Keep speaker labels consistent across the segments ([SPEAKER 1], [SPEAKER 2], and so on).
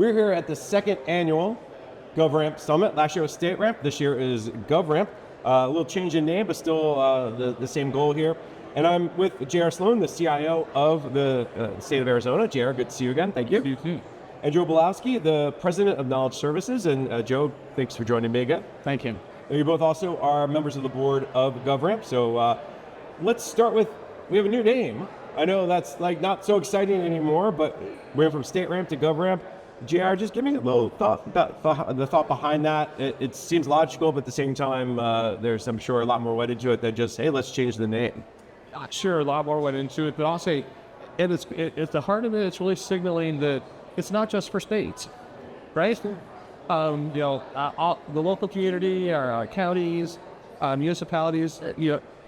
[SPEAKER 1] We're here at the second annual GovRAMP Summit. Last year was StateRAMP. This year is GovRAMP. A little change in name, but still the same goal here. And I'm with JR Sloan, the CIO of the state of Arizona. JR, good to see you again. Thank you.
[SPEAKER 2] You too.
[SPEAKER 1] And Joe Bielawski, the president of Knowledge Services. And Joe, thanks for joining me again.
[SPEAKER 2] Thank you.
[SPEAKER 1] And you both also are members of the board of GovRAMP. So let's start with, we have a new name. I know that's like not so exciting anymore, but we went from StateRAMP to GovRAMP. JR, just give me a little thought about the thought behind that. It seems logical, but at the same time, there's, I'm sure, a lot more weighted to it than just, hey, let's change the name.
[SPEAKER 2] Sure, a lot more went into it, but I'll say, at the heart of it, it's really signaling that it's not just for states, right? The local community, our counties, municipalities,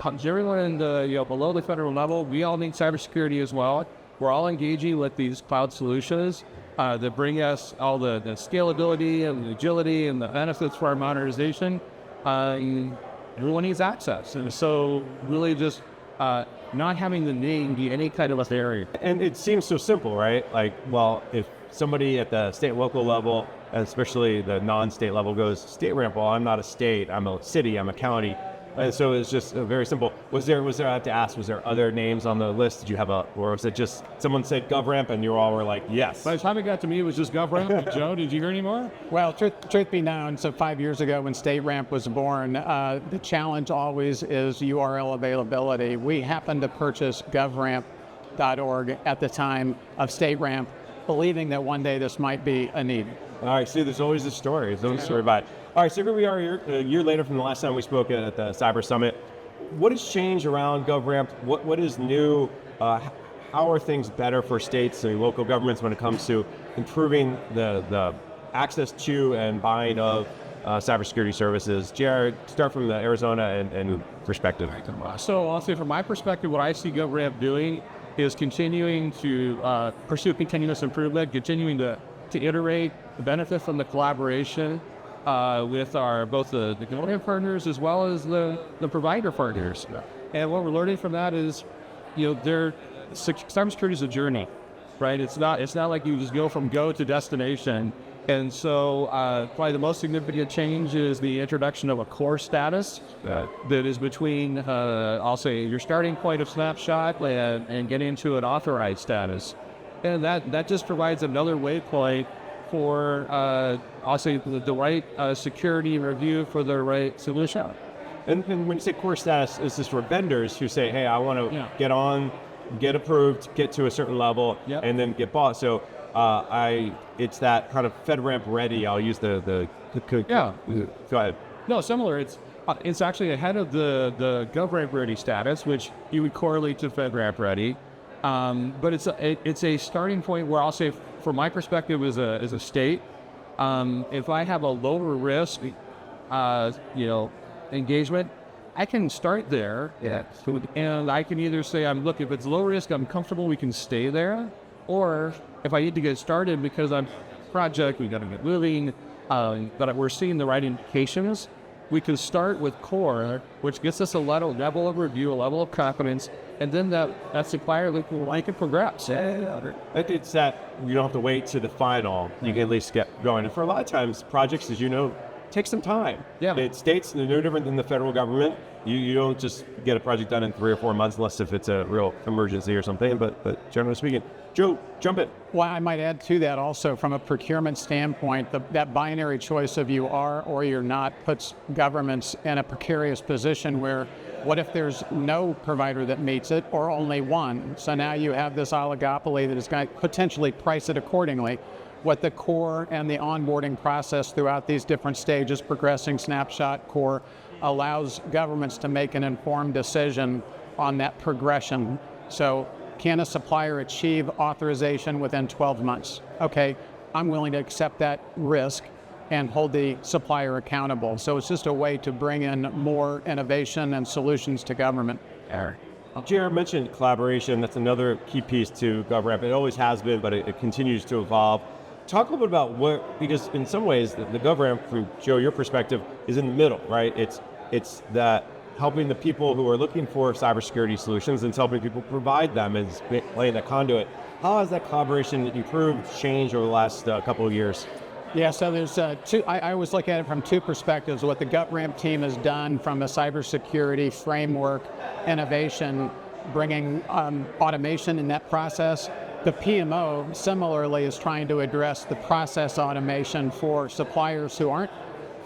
[SPEAKER 2] everyone in the below the federal level, we all need cybersecurity as well. We're all engaging with these cloud solutions that bring us all the scalability and the agility and the benefits for our modernization. Everyone needs access, and so really just not having the name be any kind of a barrier.
[SPEAKER 1] And it seems so simple, right? Like, well, if somebody at the state and local level, especially the non-state level, goes StateRAMP, well, I'm not a state, I'm a city, I'm a county. And so it's just very simple. Was there, I have to ask, was there other names on the list? Did you have or was it just someone said GovRAMP and you all were like, yes?
[SPEAKER 2] By the time it got to me, it was just GovRAMP. Joe, did you hear any more?
[SPEAKER 3] Well, truth be known, so 5 years ago when StateRAMP was born, the challenge always is URL availability. We happened to purchase GovRAMP.org at the time of StateRAMP, believing that one day this might be a need.
[SPEAKER 1] All right, see, there's always a story. There's always a story about it. All right, so here we are a year later from the last time we spoke at the Cyber Summit. What has changed around GovRAMP? What is new? How are things better for states and local governments when it comes to improving the access to and buying of cybersecurity services? JR, start from the Arizona and perspective.
[SPEAKER 2] So I'll say from my perspective, what I see GovRAMP doing is continuing to pursue continuous improvement, continuing to iterate the benefit from the collaboration with both the government partners as well as the provider partners. And what we're learning from that is, cybersecurity is a journey, right? It's not like you just go from go to destination. And so probably the most significant change is the introduction of a core status that is between, I'll say, your starting point of snapshot and getting into an authorized status. And that just provides another waypoint for, I'll say, the right security review for the right solution.
[SPEAKER 1] And when you say core status, is this for vendors who say, hey, I want to get on, get approved, get to a certain level, and then get bought? So it's that kind of FedRAMP ready. I'll use the
[SPEAKER 2] yeah.
[SPEAKER 1] Go ahead.
[SPEAKER 2] No, similar. It's actually ahead of the GovRAMP ready status, which you would correlate to FedRAMP ready. But it's a starting point where I'll say, from my perspective as a state, if I have a lower risk, engagement, I can start there. Yeah. And I can either say, if it's low risk, I'm comfortable, we can stay there. Or if I need to get started because I'm project, we got to get moving, but we're seeing the right indications, we can start with core, which gets us a level of review, a level of confidence, and then that supplier can progress.
[SPEAKER 1] It's that you don't have to wait to the final. You can at least get going. And for a lot of times, projects, as you know, take some time.
[SPEAKER 2] Yeah.
[SPEAKER 1] It states no different than the federal government. You don't just get a project done in 3 or 4 months unless if it's a real emergency or something. But generally speaking, Joe, jump in.
[SPEAKER 3] Well, I might add to that also from a procurement standpoint, that binary choice of you are or you're not puts governments in a precarious position where what if there's no provider that meets it or only one? So now you have this oligopoly that is going to potentially price it accordingly. What the core and the onboarding process throughout these different stages, progressing, snapshot, core, allows governments to make an informed decision on that progression. So can a supplier achieve authorization within 12 months? Okay, I'm willing to accept that risk and hold the supplier accountable. So it's just a way to bring in more innovation and solutions to government.
[SPEAKER 1] JR mentioned collaboration. That's another key piece to GovRAMP. It always has been, but it continues to evolve. Talk a little bit about because in some ways the GovRAMP, from Joe, your perspective, is in the middle, right? It's that helping the people who are looking for cybersecurity solutions and helping people provide them and laying that conduit. How has that collaboration improved, changed over the last couple of years?
[SPEAKER 3] Yeah, so there's two. I always look at it from two perspectives. What the GovRAMP team has done from a cybersecurity framework innovation, bringing automation in that process. The PMO similarly is trying to address the process automation for suppliers who aren't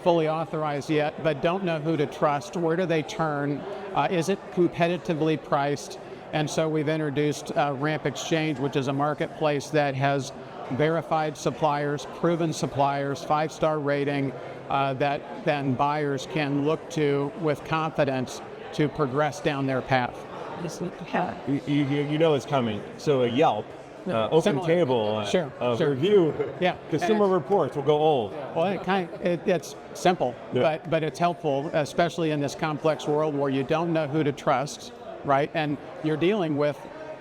[SPEAKER 3] fully authorized yet, but don't know who to trust. Where do they turn? Is it competitively priced? And so we've introduced RAMP Exchange, which is a marketplace that has verified suppliers, proven suppliers, 5-star rating that then buyers can look to with confidence to progress down their path.
[SPEAKER 1] You know it's coming. So a Yelp, open
[SPEAKER 3] Similar.
[SPEAKER 1] table,
[SPEAKER 3] Sure.
[SPEAKER 1] review,
[SPEAKER 3] Yeah.
[SPEAKER 1] consumer reports will go old.
[SPEAKER 3] Well, it's simple,
[SPEAKER 1] Yeah.
[SPEAKER 3] but it's helpful, especially in this complex world where you don't know who to trust, right? And you're dealing with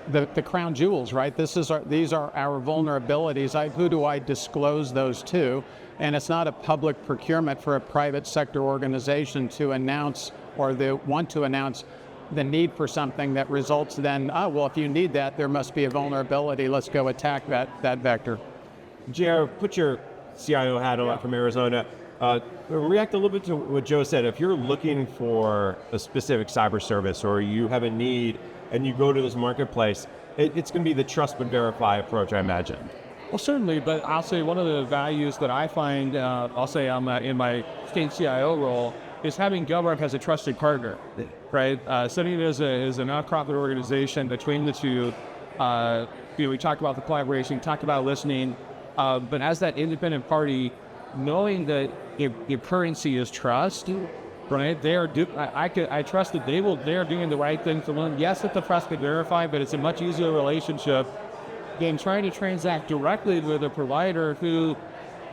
[SPEAKER 3] the crown jewels, right? These are our vulnerabilities. Who do I disclose those to? And it's not a public procurement for a private sector organization to announce or they want to announce the need for something that results then, well, if you need that, there must be a vulnerability. Let's go attack that vector.
[SPEAKER 1] JR, put your CIO hat on from Arizona. React a little bit to what Joe said. If you're looking for a specific cyber service or you have a need and you go to this marketplace, it's going to be the trust but verify approach, I imagine.
[SPEAKER 2] Well, certainly, but I'll say one of the values that I find, I'll say I'm in my state CIO role, is having GovRAMP as a trusted partner, right? Setting it as a nonprofit organization between the two. We talked about the collaboration, talked about listening, but as that independent party, knowing that your currency is trust, right? I trust that they are doing the right thing for them. Yes, it's a trust but verify, but it's a much easier relationship than trying to transact directly with a provider who,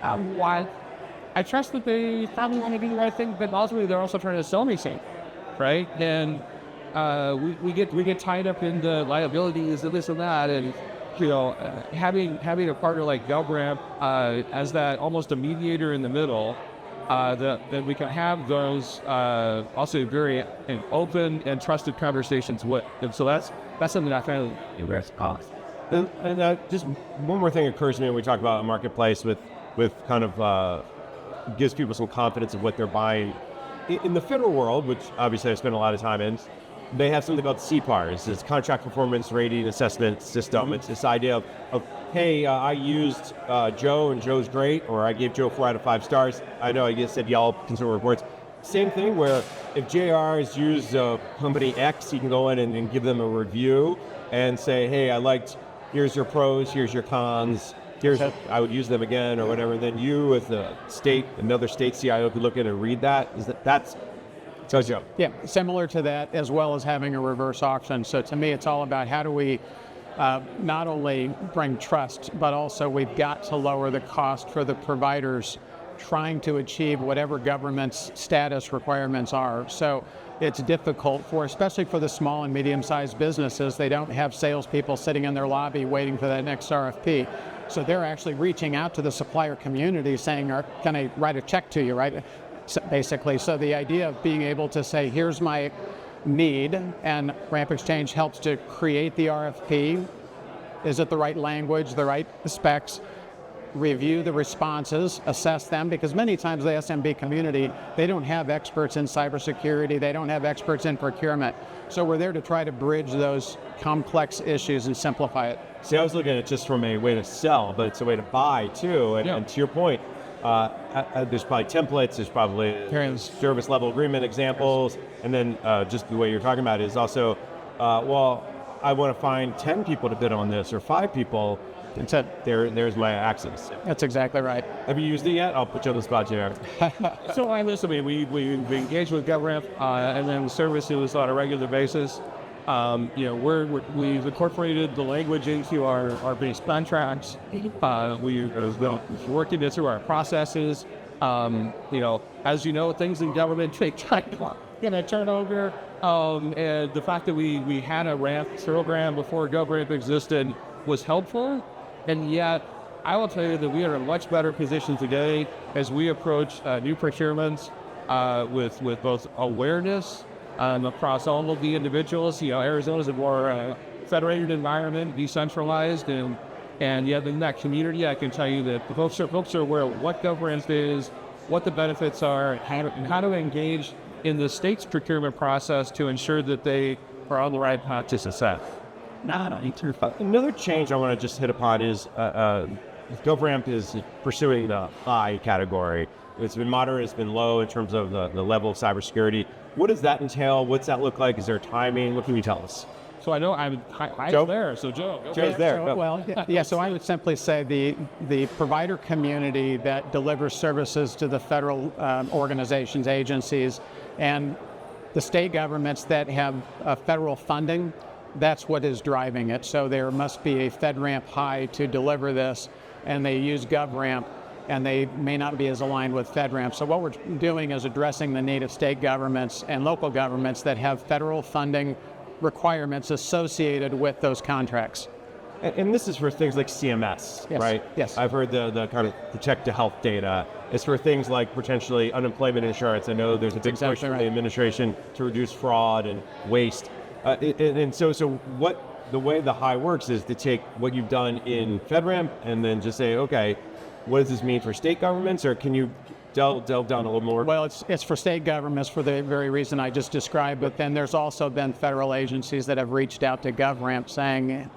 [SPEAKER 2] I trust that they probably want to do the right thing, but ultimately they're also trying to sell me something, right? And we get tied up in the liabilities and this and that, and having a partner like GovRAMP as that almost a mediator in the middle, that we can have those also very open and trusted conversations with. And so that's something that I found very cost.
[SPEAKER 1] And just one more thing occurs to me when we talk about a marketplace with kind of gives people some confidence of what they're buying. In the federal world, which obviously I spend a lot of time in, they have something called CPARS. It's Contract Performance Rating Assessment System. It's this idea of hey, I used Joe and Joe's great, or I gave Joe 4 out of 5 stars. I know I just said Yelp, Consumer Reports. Same thing where if JR has used company X, you can go in and give them a review and say, hey, here's your pros, here's your cons. I would use them again or whatever. Then you, as another state CIO, could look at it and read that. That's Joe.
[SPEAKER 3] Yeah, similar to that, as well as having a reverse auction. So to me, it's all about how do we not only bring trust, but also we've got to lower the cost for the providers trying to achieve whatever government's status requirements are. So it's difficult especially for the small and medium-sized businesses. They don't have salespeople sitting in their lobby waiting for that next RFP. So they're actually reaching out to the supplier community saying, can I write a check to you, right? So basically, so the idea of being able to say, here's my need, and RAMP Exchange helps to create the RFP. Is it the right language, the right specs? Review the responses, assess them, because many times the SMB community, they don't have experts in cybersecurity, they don't have experts in procurement. So we're there to try to bridge those complex issues and simplify it.
[SPEAKER 1] See, I was looking at it just from a way to sell, but it's a way to buy too. And to your point, there's probably templates, there's probably service level agreement examples, and then just the way you're talking about it is also, I want to find 10 people to bid on this or 5 people. And so there's my access.
[SPEAKER 3] That's exactly right.
[SPEAKER 1] Have you used it yet? I'll put you on the spot, JR.
[SPEAKER 2] So we engage with GovRAMP and then services on a regular basis. We've incorporated the language into our base contracts. We're working it through our processes. As you know, things in government take time to turn over. And the fact that we had a RAMP program before GovRAMP existed was helpful. And yet, I will tell you that we are in a much better position today as we approach new procurements with both awareness across all of the individuals. Arizona's a more federated environment, decentralized, and yet in that community, I can tell you that the folks are aware of what GovRAMP is, what the benefits are, and how to engage in the state's procurement process to ensure that they are on the right path to success.
[SPEAKER 1] Another change I want to just hit upon is GovRAMP is pursuing the high category. It's been moderate, it's been low in terms of the level of cybersecurity. What does that entail? What's that look like? Is there timing? What can you tell us?
[SPEAKER 2] So I know I'm
[SPEAKER 1] Joe?
[SPEAKER 2] there. So Joe,
[SPEAKER 1] Joe's there.
[SPEAKER 3] So I would simply say the provider community that delivers services to the federal organizations, agencies, and the state governments that have federal funding, that's what is driving it. So there must be a FedRAMP high to deliver this, and they use GovRAMP, and they may not be as aligned with FedRAMP. So what we're doing is addressing the need of state governments and local governments that have federal funding requirements associated with those contracts.
[SPEAKER 1] And this is for things like CMS,
[SPEAKER 3] Yes.
[SPEAKER 1] right?
[SPEAKER 3] Yes.
[SPEAKER 1] I've heard the kind of protect to health data. It's for things like potentially unemployment insurance. I know there's a big push
[SPEAKER 3] exactly
[SPEAKER 1] from
[SPEAKER 3] right.
[SPEAKER 1] the administration to reduce fraud and waste. So what the way the high works is to take what you've done in FedRAMP and then just say, okay, what does this mean for state governments? Or can you delve down a little more?
[SPEAKER 3] Well, it's for state governments for the very reason I just described, but then there's also been federal agencies that have reached out to GovRAMP saying,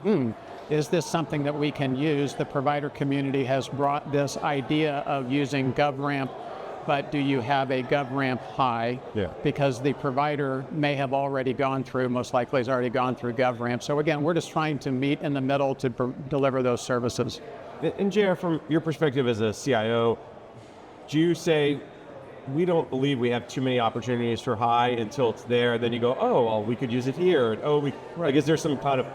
[SPEAKER 3] is this something that we can use? The provider community has brought this idea of using GovRAMP, but do you have a GovRAMP high?
[SPEAKER 1] Yeah.
[SPEAKER 3] Because the provider may have already gone through, most likely has already gone through GovRAMP. So again, we're just trying to meet in the middle to deliver those services.
[SPEAKER 1] And JR, from your perspective as a CIO, do you say, we don't believe we have too many opportunities for high until it's there, then you go, oh, well, we could use it here. And, like, is there some kind of,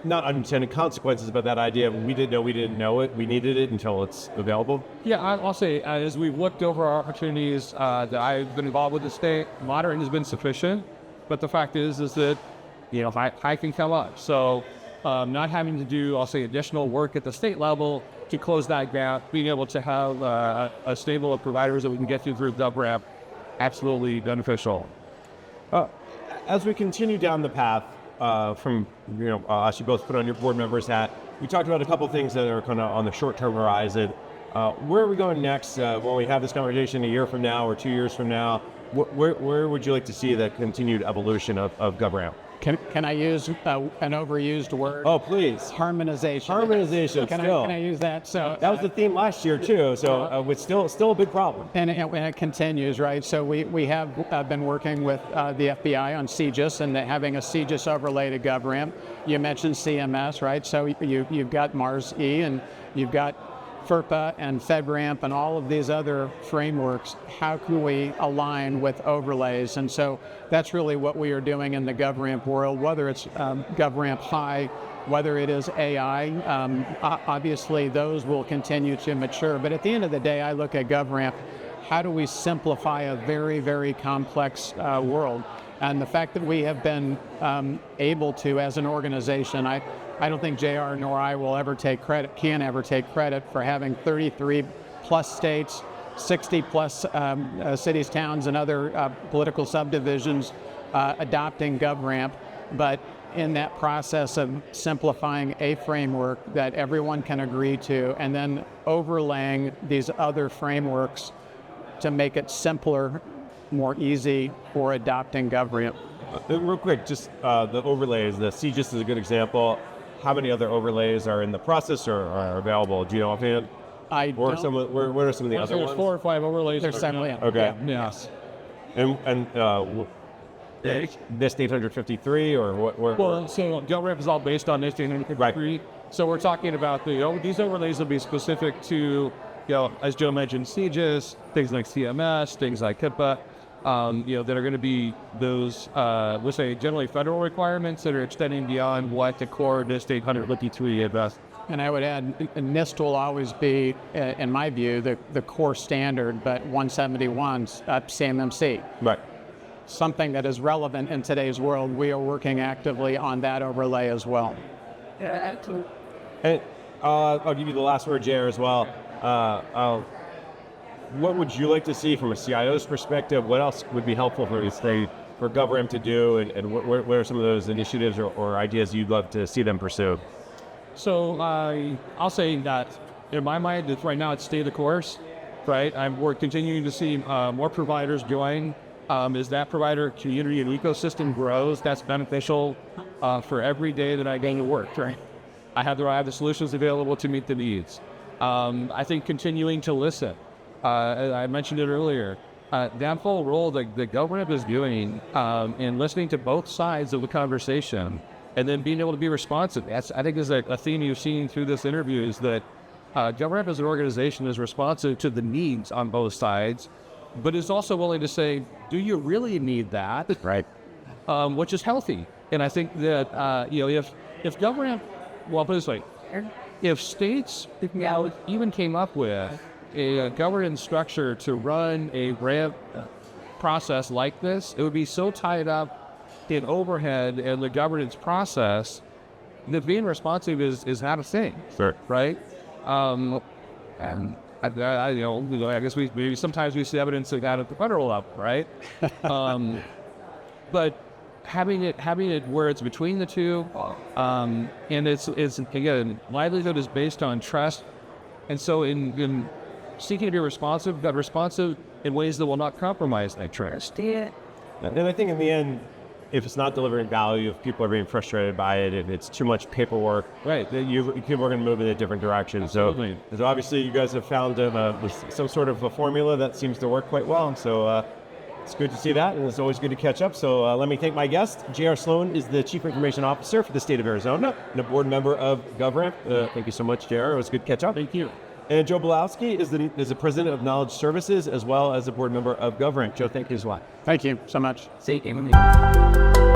[SPEAKER 1] not unintended consequences, but that idea of we didn't know it, we needed it until it's available?
[SPEAKER 2] Yeah, I'll say, as we've looked over our opportunities that I've been involved with the state, moderate has been sufficient. But the fact is that, high can come up. So not having to do, I'll say, additional work at the state level to close that gap, being able to have a stable of providers that we can get through GovRAMP, absolutely beneficial.
[SPEAKER 1] As we continue down the path from, as you both put on your board member's hat, we talked about a couple things that are kind of on the short-term horizon. Where are we going next when we have this conversation a year from now or 2 years from now? Where would you like to see the continued evolution of GovRAMP?
[SPEAKER 3] Can I use an overused word?
[SPEAKER 1] Oh, please.
[SPEAKER 3] Harmonization.
[SPEAKER 1] Harmonization.
[SPEAKER 3] Can I use that? So
[SPEAKER 1] that was the theme last year too. So it's still a big problem.
[SPEAKER 3] And it continues, right? So we have been working with the FBI on CGIS and having a CGIS overlay to GovRAMP. You mentioned CMS, right? So you've got Mars-E and you've got FERPA and FedRAMP and all of these other frameworks. How can we align with overlays? And so that's really what we are doing in the GovRAMP world, whether it's GovRAMP High, whether it is AI. Obviously, those will continue to mature. But at the end of the day, I look at GovRAMP, how do we simplify a very, very complex world? And the fact that we have been able to, as an organization, I don't think JR nor I will ever take credit, can ever take credit for having 33 plus states, 60 plus cities, towns, and other political subdivisions adopting GovRAMP. But in that process of simplifying a framework that everyone can agree to, and then overlaying these other frameworks to make it simpler, more easy for adopting GovRAMP.
[SPEAKER 1] Real quick, just the overlays, the CGIS is a good example. How many other overlays are in the process or are available? Do you know offhand? What are some of the other ones?
[SPEAKER 2] There's 4 or 5 overlays.
[SPEAKER 3] There's several, yeah.
[SPEAKER 1] Okay.
[SPEAKER 2] Yes.
[SPEAKER 1] And NIST 853 or what?
[SPEAKER 2] Well, so GovRAMP is all based on NIST 853.
[SPEAKER 1] Right.
[SPEAKER 2] So we're talking about these overlays will be specific to, as Joe mentioned, CGIS, things like CMS, things like HIPAA. That are going to be those, let's say, generally federal requirements that are extending beyond what the core NIST 853 addressed.
[SPEAKER 3] And I would add, NIST will always be, in my view, the core standard, but 171's CMMC.
[SPEAKER 1] Right.
[SPEAKER 3] Something that is relevant in today's world. We are working actively on that overlay as well.
[SPEAKER 1] And I'll give you the last word, JR, as well. What would you like to see from a CIO's perspective? What else would be helpful for you to stay for GovRAMP to do, and what are some of those initiatives or ideas you'd love to see them pursue?
[SPEAKER 2] So I'll say that in my mind, right now it's stay the course, right? We're continuing to see more providers join. As that provider community and ecosystem grows, that's beneficial for every day that I go to work, right? I have the solutions available to meet the needs. I think continuing to listen. I mentioned it earlier. That full role that the government is doing in listening to both sides of the conversation and then being able to be responsive. That's, I think, is a theme you've seen through this interview, is that GovRAMP as an organization is responsive to the needs on both sides, but is also willing to say, do you really need that?
[SPEAKER 1] Right.
[SPEAKER 2] Which is healthy. And I think that, if GovRAMP, well, put it this way, if states even came up with a governance structure to run a RAMP process like this, it would be so tied up in overhead and the governance process that being responsive is not a thing.
[SPEAKER 1] Sure.
[SPEAKER 2] Right? And I guess maybe sometimes we see evidence of that at the federal level, right? But having it where it's between the two, and it's again, livelihood is based on trust, and so in seeking to be responsive, but responsive in ways that will not compromise that trust.
[SPEAKER 1] And I think in the end, if it's not delivering value, if people are being frustrated by it, if it's too much paperwork,
[SPEAKER 2] right,
[SPEAKER 1] then people are going to move in a different direction.
[SPEAKER 2] Absolutely.
[SPEAKER 1] So obviously you guys have found some sort of a formula that seems to work quite well. So it's good to see that, and it's always good to catch up. So let me thank my guest. J.R. Sloan is the Chief Information Officer for the state of Arizona and a board member of GovRAMP. Thank you so much, J.R. It was good to catch up.
[SPEAKER 2] Thank you.
[SPEAKER 1] And Joe Bielawski is the President of Knowledge Services as well as a board member of GovRAMP. Joe, thank you as well.
[SPEAKER 3] Thank you so much.
[SPEAKER 2] See you.